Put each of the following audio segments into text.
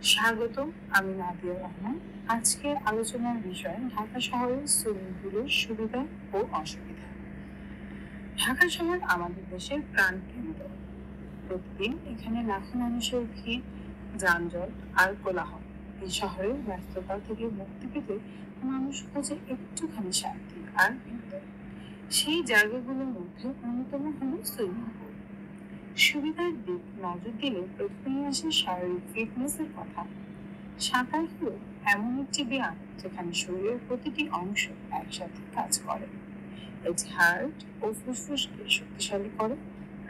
স্বাগতম, আমি নাদিয়া রহমান। আজকের আলোচনার বিষয় ঢাকা শহরের সুইমিং পুলের সুবিধা ও অসুবিধা। ঢাকা শহর আমাদের দেশের প্রাণকেন্দ্র। প্রতিদিন এখানে লাখো মানুষের ভিড়, যানজট আর কোলাহল। এই শহরের ব্যস্ততা থেকে মুক্তি পেতে মানুষ খোঁজে একটুখানি শান্তি আর বিনোদন। সেই জায়গাগুলোর মধ্যে অন্যতম হলো সুইমিং পুল। সুবিধার দিক নজর দিলে প্রথমেই আসে শারীরিক ফিটনেসের কথা। সাঁতার হলো এমন একটি ব্যায়াম যেখানে শরীরের প্রতিটি অংশ একসাথে কাজ করে। এটি হার্ট ও ফুসফুসকে শক্তিশালী করে,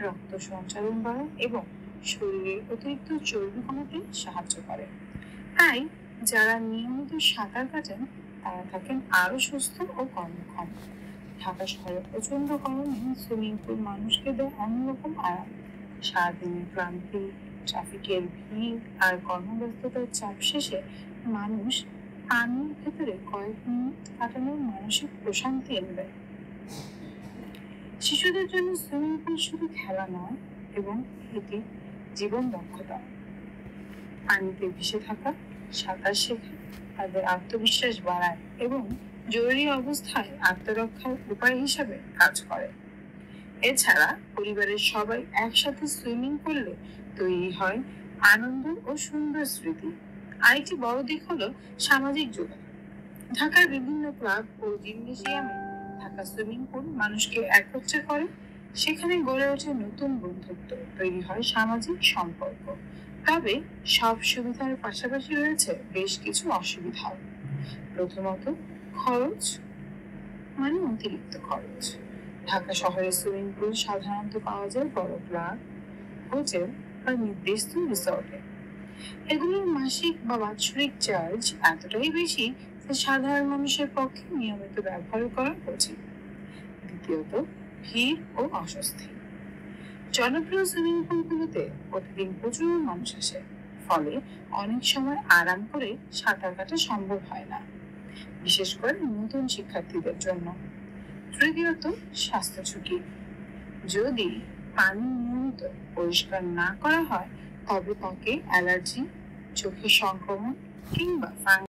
রক্ত সঞ্চালন বাড়ায় এবং শরীরের অতিরিক্ত চর্বি কমাতে সাহায্য করে। তাই যারা নিয়মিত সাঁতার কাটেন তারা থাকেন আরো সুস্থ ও কর্মক্ষম। ঢাকা শহরে প্রচন্ড গরমে সুইমিং পুল মানুষকে দেয় অন্যরকম আরাম। সারাদিনের ক্লান্তি, ট্রাফিকের ভিড় আর কর্মব্যস্ততার চাপ শেষে মানুষ পানির ভেতরে কয়েক মিনিট কাটানোর মানসিক প্রশান্তি এনে দেয়। শিশুদের জন্য সুইমিং পুল শুধু খেলা নয়, এবং এটি জীবন দক্ষতা। পানিতে ভেসে থাকা, সাঁতার শেখা তাদের আত্মবিশ্বাস বাড়ায় এবং জরুরি অবস্থায় আত্মরক্ষার উপায় হিসাবে কাজ করে। এছাড়া পরিবারের সবাই একসাথে সুইমিং করলে তৈরি হয় আনন্দ ও সুন্দর স্মৃতি। আরেকটি বড় দিক হলো সামাজিক যোগাযোগ। ঢাকার বিভিন্ন ক্লাব ও জিমনেসিয়ামে থাকা সুইমিং পুল মানুষকে একত্রে করে। সেখানে গড়ে ওঠে নতুন বন্ধুত্ব, তৈরি হয় সামাজিক সম্পর্ক। তবে সব সুবিধার পাশাপাশি রয়েছে বেশ কিছু অসুবিধাও। প্রথমত, খরচ, অতিরিক্ত খরচ। ঢাকা শহরের সুইমিং পুল সাধারণত পাওয়া যায় বড় ক্লাব, হোটেল বা নির্দিষ্ট রিসর্টে। এগুলোর মাসিক বা বাৎসরিক চার্জ এতটাই বেশি যে সাধারণ মানুষের পক্ষে নিয়মিত ব্যবহার করা উচিত। দ্বিতীয়ত, ভিড় ও অস্বস্তি। জনপ্রিয় সুইমিং পুলগুলোতে প্রতিদিন প্রচুর মানুষ আসে, ফলে অনেক সময় আরাম করে সাঁতার কাটা সম্ভব হয় না, বিশেষ করে নতুন শিক্ষার্থীদের জন্য। তৃতীয়ত, স্বাস্থ্য ঝুঁকি। যদি পানি নিয়মিত পরিষ্কার না করা হয় তবে ত্বকে অ্যালার্জি, চোখের সংক্রমণ কিংবা